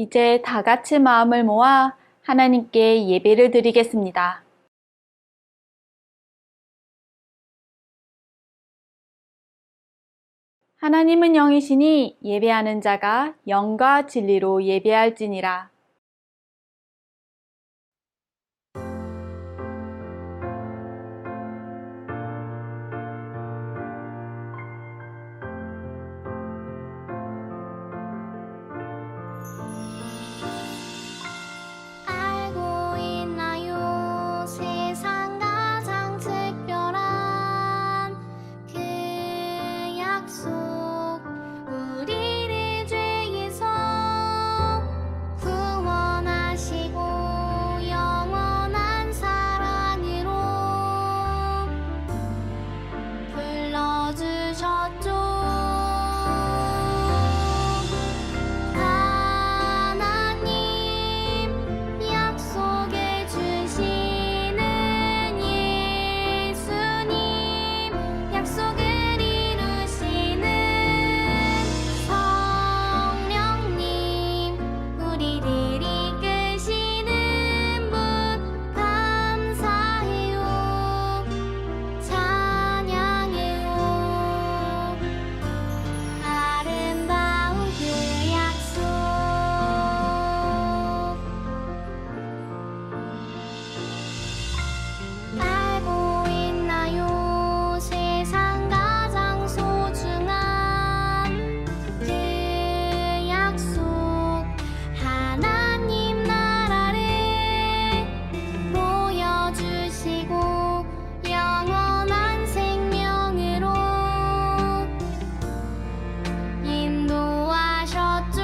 이제 다 같이 마음을 모아 하나님께 예배를 드리겠습니다. 하나님은 영이시니 예배하는 자가 영과 진리로 예배할지니라. 알고 있나요? 세상 가장 특별한 그 약속, 우리를 죄에서 구원하시고 영원한 사랑으로 불러주셨죠. 약속해 주시는 예수님, 약속을 이루시는 성령님, 우리를 이끄시는 분 감사해요, 찬양해요. 아름다운 그 약속, 알고 있나요? 세상 가장 소중한 그 약속, 하나님 나라를 보여주시고 영원한 생명으로 인도하셨죠.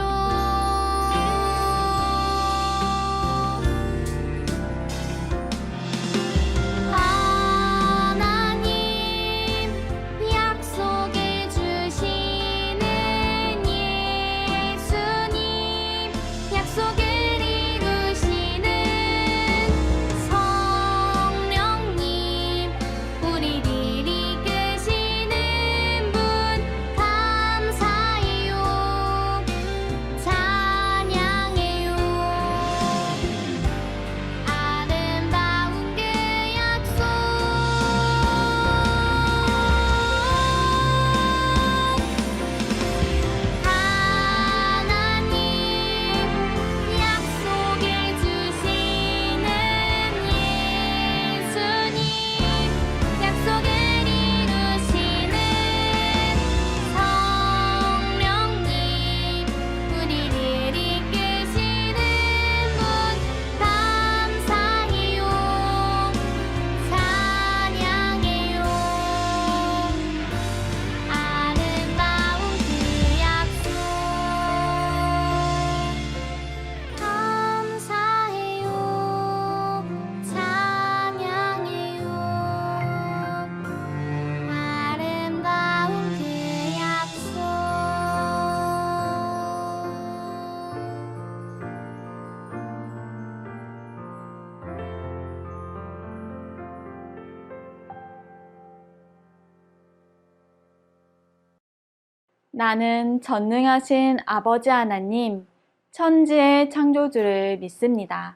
하나님 약속해 주시는 예수님, 약속을 이루시는 성령님, 우리를 이끄시는 분 감사해요, 찬양해요. 아름다운 그 약속, 하나님 약속해 주시는 예수님, 약속을 이루시는 성령님, 우리를 이끄시는 분 감사해요, 찬양해요. 아름다운 그 약속, 감사해요, 찬양해요. 아름다운 그 약속. 나는 전능하신 아버지 하나님, 천지의 창조주를 믿습니다.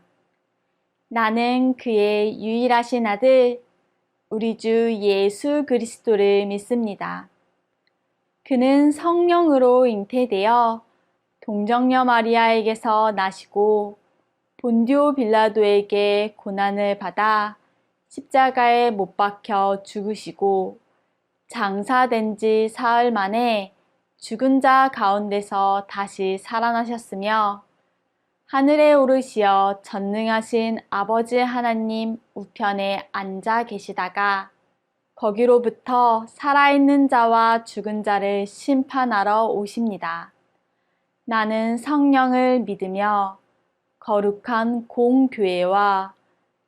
나는 그의 유일하신 아들, 우리 주 예수 그리스도를 믿습니다. 그는 성령으로 잉태되어 동정녀 마리아에게서 나시고 본디오 빌라도에게 고난을 받아 십자가에 못 박혀 죽으시고 장사된 지 사흘 만에 죽은 자 가운데서 다시 살아나셨으며 하늘에 오르시어 전능하신 아버지 하나님 우편에 앉아 계시다가 거기로부터 살아있는 자와 죽은 자를 심판하러 오십니다. 나는 성령을 믿으며 거룩한 공교회와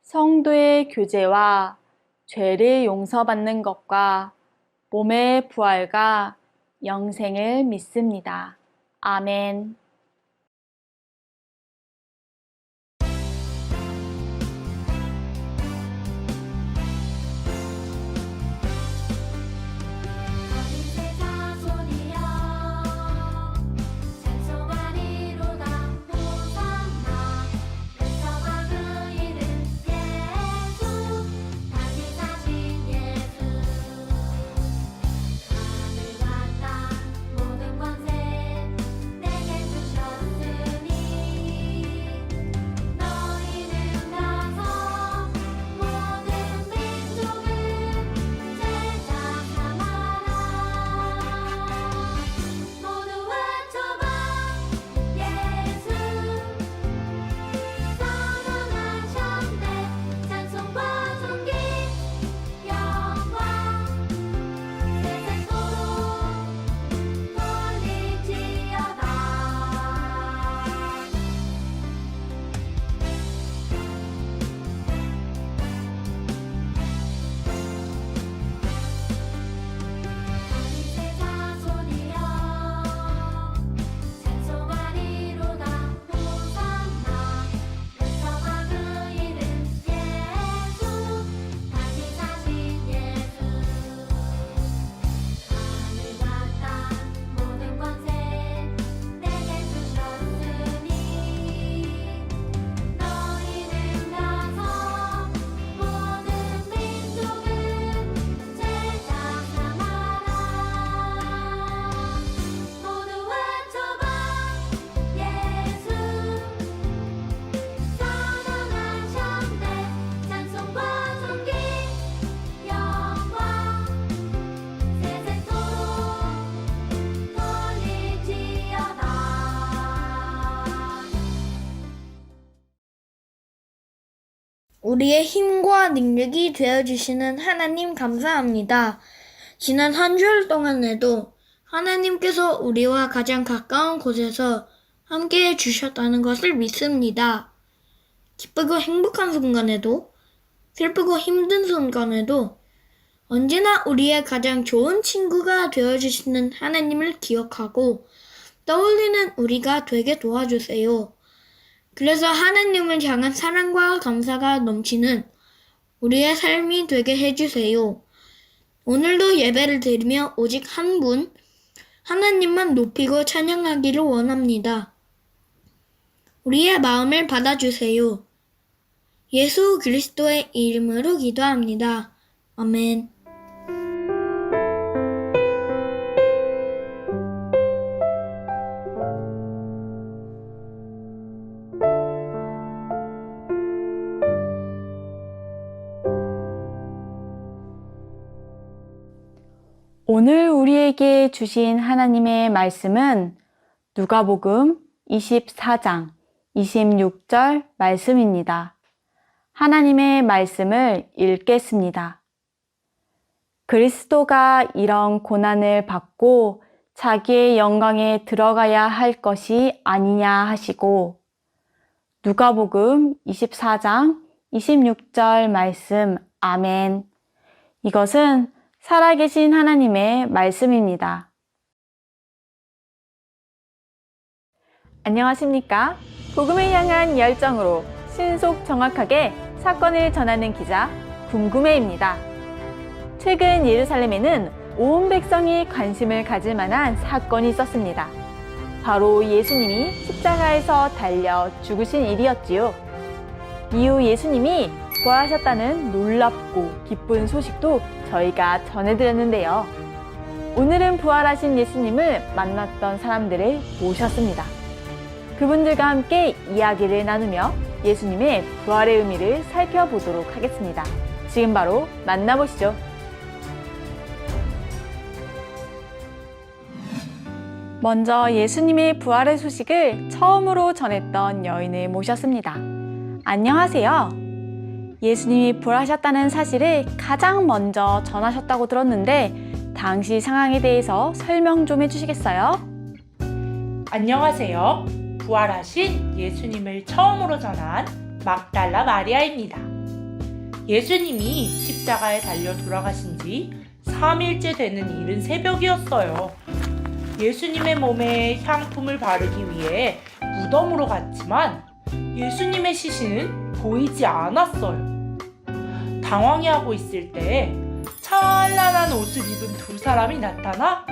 성도의 교제와 죄를 용서받는 것과 몸의 부활과 영생을 믿습니다. 아멘. 어린 새 자손이여 찬송하리로다. 우리의 힘과 능력이 되어주시는 하나님 감사합니다. 지난 한 주일 동안에도 하나님께서 우리와 가장 가까운 곳에서 함께해 주셨다는 것을 믿습니다. 기쁘고 행복한 순간에도, 슬프고 힘든 순간에도 언제나 우리의 가장 좋은 친구가 되어주시는 하나님을 기억하고 떠올리는 우리가 되게 도와주세요. 그래서 하나님을 향한 사랑과 감사가 넘치는 우리의 삶이 되게 해주세요. 오늘도 예배를 드리며 오직 한 분, 하나님만 높이고 찬양하기를 원합니다. 우리의 마음을 받아주세요. 예수 그리스도의 이름으로 기도합니다. 아멘. 오늘 우리에게 주신 하나님의 말씀은 누가복음 24장 26절 말씀입니다. 하나님의 말씀을 읽겠습니다. 그리스도가 이런 고난을 받고 자기의 영광에 들어가야 할 것이 아니냐 하시고, 누가복음 24장 26절 말씀. 아멘. 이것은 살아계신 하나님의 말씀입니다. 안녕하십니까? 복음을 향한 열정으로 신속 정확하게 사건을 전하는 기자 궁금해입니다. 최근 예루살렘에는 온 백성이 관심을 가질 만한 사건이 있었습니다. 바로 예수님이 십자가에서 달려 죽으신 일이었지요. 이후 예수님이 부활하셨다는 놀랍고 기쁜 소식도 저희가 전해드렸는데요. 오늘은 부활하신 예수님을 만났던 사람들을 모셨습니다. 그분들과 함께 이야기를 나누며 예수님의 부활의 의미를 살펴보도록 하겠습니다. 지금 바로 만나보시죠. 먼저 예수님의 부활의 소식을 처음으로 전했던 여인을 모셨습니다. 안녕하세요. 예수님이 부활하셨다는 사실을 가장 먼저 전하셨다고 들었는데 당시 상황에 대해서 설명 좀 해주시겠어요? 안녕하세요. 부활하신 예수님을 처음으로 전한 막달라 마리아입니다. 예수님이 십자가에 달려 돌아가신 지 3일째 되는 이른 새벽이었어요. 예수님의 몸에 향품을 바르기 위해 무덤으로 갔지만 예수님의 시신은 보이지 않았어요. 당황해하고 있을 때 찬란한 옷을 입은 두 사람이 나타나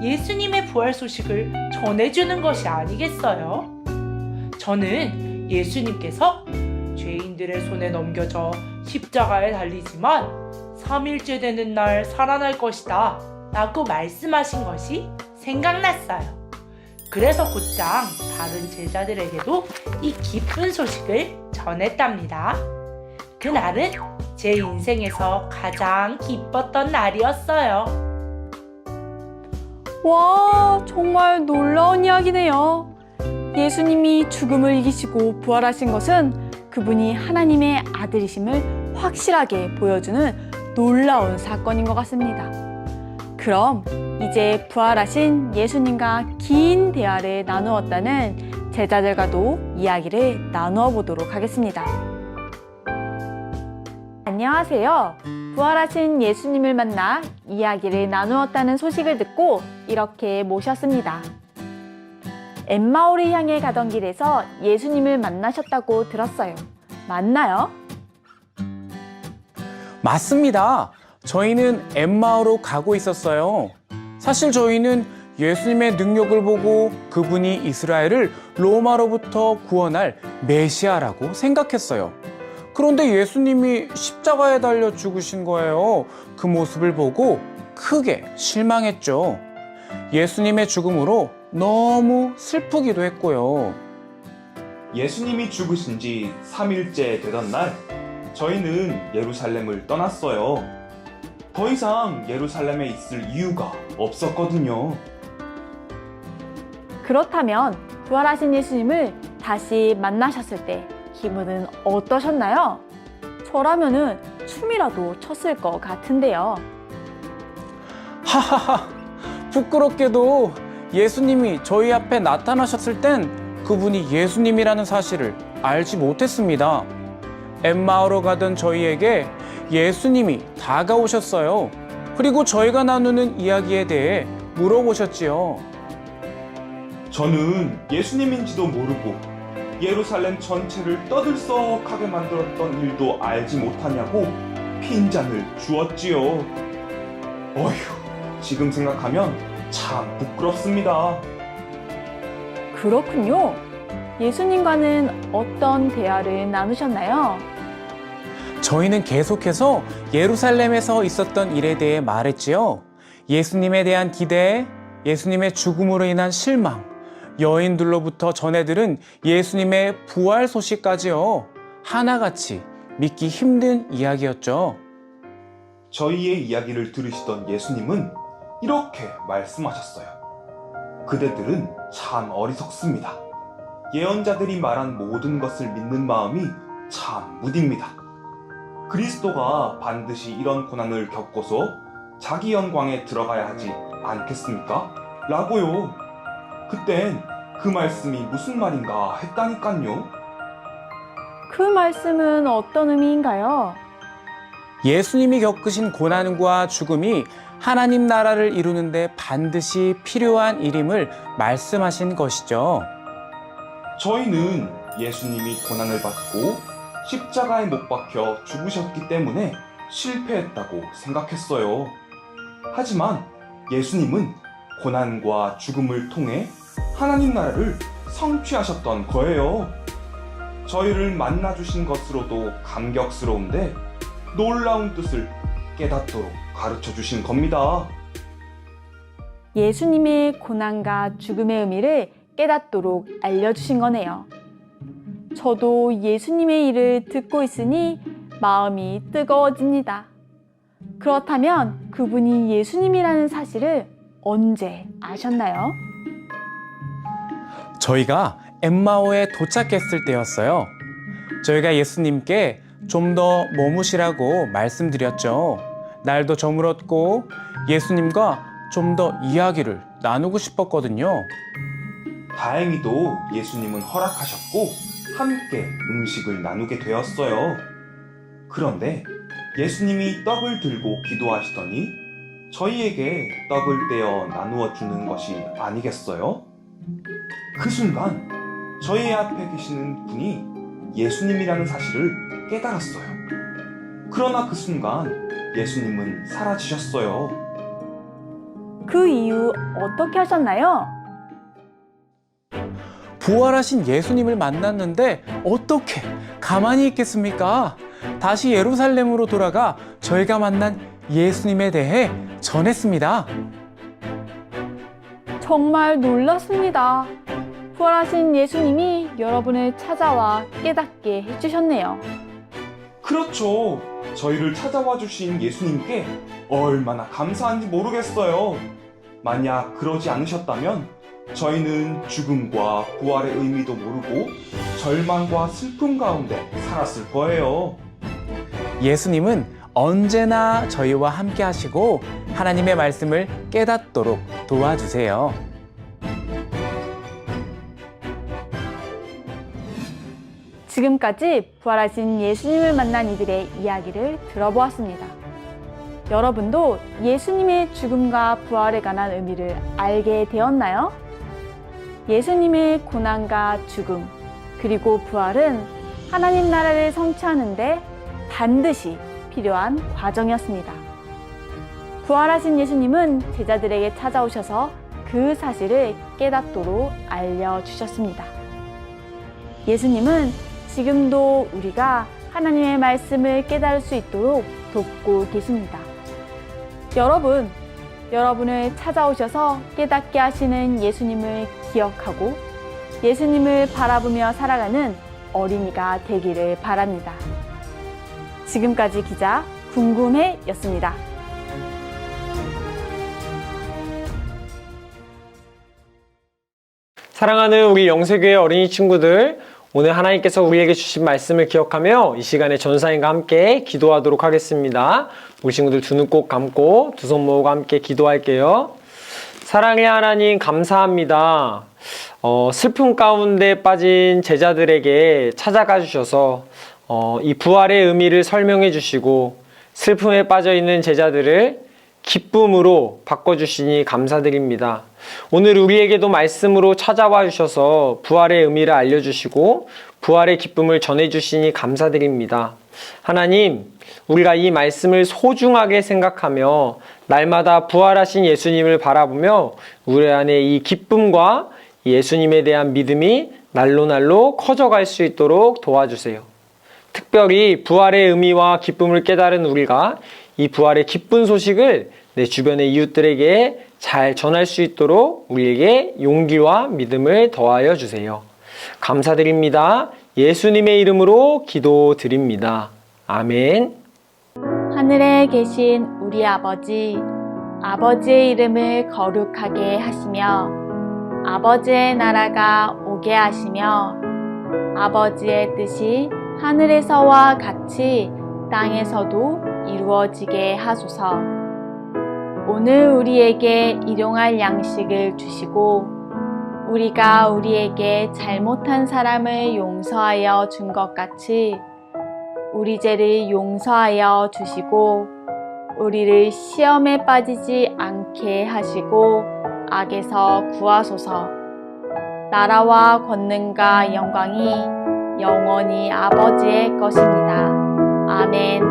예수님의 부활 소식을 전해주는 것이 아니겠어요? 저는 예수님께서 죄인들의 손에 넘겨져 십자가에 달리지만 3일째 되는 날 살아날 것이다 라고 말씀하신 것이 생각났어요. 그래서 곧장 다른 제자들에게도 이 기쁜 소식을 전했답니다. 그날은 제 인생에서 가장 기뻤던 날이었어요. 와, 정말 놀라운 이야기네요. 예수님이 죽음을 이기시고 부활하신 것은 그분이 하나님의 아들이심을 확실하게 보여주는 놀라운 사건인 것 같습니다. 그럼 이제 부활하신 예수님과 긴 대화를 나누었다는 제자들과도 이야기를 나누어 보도록 하겠습니다. 안녕하세요. 부활하신 예수님을 만나 이야기를 나누었다는 소식을 듣고 이렇게 모셨습니다. 엠마오를 향해 가던 길에서 예수님을 만나셨다고 들었어요. 맞나요? 맞습니다. 저희는 엠마오로 가고 있었어요. 사실 저희는 예수님의 능력을 보고 그분이 이스라엘을 로마로부터 구원할 메시아라고 생각했어요. 그런데 예수님이 십자가에 달려 죽으신 거예요. 그 모습을 보고 크게 실망했죠. 예수님의 죽음으로 너무 슬프기도 했고요. 예수님이 죽으신 지 3일째 되던 날, 저희는 예루살렘을 떠났어요. 더 이상 예루살렘에 있을 이유가 없었거든요. 그렇다면 부활하신 예수님을 다시 만나셨을 때 기분은 어떠셨나요? 저라면은 춤이라도 췄을 것 같은데요. 하하하, 부끄럽게도 예수님이 저희 앞에 나타나셨을 땐 그분이 예수님이라는 사실을 알지 못했습니다. 엠마오로 가던 저희에게 예수님이 다가오셨어요. 그리고 저희가 나누는 이야기에 대해 물어보셨지요. 저는 예수님인지도 모르고 예루살렘 전체를 떠들썩하게 만들었던 일도 알지 못하냐고 핀잔을 주었지요. 어휴, 지금 생각하면 참 부끄럽습니다. 그렇군요. 예수님과는 어떤 대화를 나누셨나요? 저희는 계속해서 예루살렘에서 있었던 일에 대해 말했지요. 예수님에 대한 기대, 예수님의 죽음으로 인한 실망, 여인들로부터 전해 들은 예수님의 부활 소식까지요. 하나같이 믿기 힘든 이야기였죠. 저희의 이야기를 들으시던 예수님은 이렇게 말씀하셨어요. 그대들은 참 어리석습니다. 예언자들이 말한 모든 것을 믿는 마음이 참 무딥니다. 그리스도가 반드시 이런 고난을 겪고서 자기 영광에 들어가야 하지 않겠습니까? 라고요. 그땐 그 말씀이 무슨 말인가 했다니깐요. 그 말씀은 어떤 의미인가요? 예수님이 겪으신 고난과 죽음이 하나님 나라를 이루는데 반드시 필요한 일임을 말씀하신 것이죠. 저희는 예수님이 고난을 받고 십자가에 못 박혀 죽으셨기 때문에 실패했다고 생각했어요. 하지만 예수님은 고난과 죽음을 통해 하나님 나라를 성취하셨던 거예요. 저희를 만나주신 것으로도 감격스러운데 놀라운 뜻을 깨닫도록 가르쳐 주신 겁니다. 예수님의 고난과 죽음의 의미를 깨닫도록 알려주신 거네요. 저도 예수님의 일을 듣고 있으니 마음이 뜨거워집니다. 그렇다면 그분이 예수님이라는 사실을 언제 아셨나요? 저희가 엠마오에 도착했을 때였어요. 저희가 예수님께 좀 더 머무시라고 말씀드렸죠. 날도 저물었고 예수님과 좀 더 이야기를 나누고 싶었거든요. 다행히도 예수님은 허락하셨고 함께 음식을 나누게 되었어요. 그런데 예수님이 떡을 들고 기도하시더니 저희에게 떡을 떼어 나누어 주는 것이 아니겠어요? 그 순간 저희 앞에 계시는 분이 예수님이라는 사실을 깨달았어요. 그러나 그 순간 예수님은 사라지셨어요. 그 이후 어떻게 하셨나요? 부활하신 예수님을 만났는데 어떻게 가만히 있겠습니까? 다시 예루살렘으로 돌아가 저희가 만난 예수님에 대해 전했습니다. 정말 놀랐습니다. 부활하신 예수님이 여러분을 찾아와 깨닫게 해주셨네요. 그렇죠. 저희를 찾아와 주신 예수님께 얼마나 감사한지 모르겠어요. 만약 그러지 않으셨다면 저희는 죽음과 부활의 의미도 모르고 절망과 슬픔 가운데 살았을 거예요. 예수님은 언제나 저희와 함께 하시고 하나님의 말씀을 깨닫도록 도와주세요. 지금까지 부활하신 예수님을 만난 이들의 이야기를 들어보았습니다. 여러분도 예수님의 죽음과 부활에 관한 의미를 알게 되었나요? 예수님의 고난과 죽음, 그리고 부활은 하나님 나라를 성취하는데 반드시 필요한 과정이었습니다. 부활하신 예수님은 제자들에게 찾아오셔서 그 사실을 깨닫도록 알려주셨습니다. 예수님은 지금도 우리가 하나님의 말씀을 깨달을 수 있도록 돕고 계십니다. 여러분을 찾아오셔서 깨닫게 하시는 예수님을 기억하고 예수님을 바라보며 살아가는 어린이가 되기를 바랍니다. 지금까지 기자 궁금해였습니다. 사랑하는 우리 영세교회 어린이 친구들, 오늘 하나님께서 우리에게 주신 말씀을 기억하며 이 시간에 전사님과 함께 기도하도록 하겠습니다. 우리 친구들 두 눈 꼭 감고 두 손 모으고 함께 기도할게요. 사랑의 하나님 감사합니다. 슬픔 가운데 빠진 제자들에게 찾아가 주셔서 이 부활의 의미를 설명해 주시고 슬픔에 빠져 있는 제자들을 기쁨으로 바꿔주시니 감사드립니다. 오늘 우리에게도 말씀으로 찾아와 주셔서 부활의 의미를 알려주시고 부활의 기쁨을 전해주시니 감사드립니다. 하나님, 우리가 이 말씀을 소중하게 생각하며 날마다 부활하신 예수님을 바라보며 우리 안에 이 기쁨과 예수님에 대한 믿음이 날로 커져갈 수 있도록 도와주세요. 특별히 부활의 의미와 기쁨을 깨달은 우리가 이 부활의 기쁜 소식을 내 주변의 이웃들에게 잘 전할 수 있도록 우리에게 용기와 믿음을 더하여 주세요. 감사드립니다. 예수님의 이름으로 기도드립니다. 아멘. 하늘에 계신 우리 아버지, 아버지의 이름을 거룩하게 하시며 아버지의 나라가 오게 하시며 아버지의 뜻이 하늘에서와 같이 땅에서도 이루어지게 하소서. 오늘 우리에게 일용할 양식을 주시고 우리가 우리에게 잘못한 사람을 용서하여 준 것 같이 우리 죄를 용서하여 주시고 우리를 시험에 빠지지 않게 하시고 악에서 구하소서. 나라와 권능과 영광이 영원히 아버지의 것입니다. 아멘.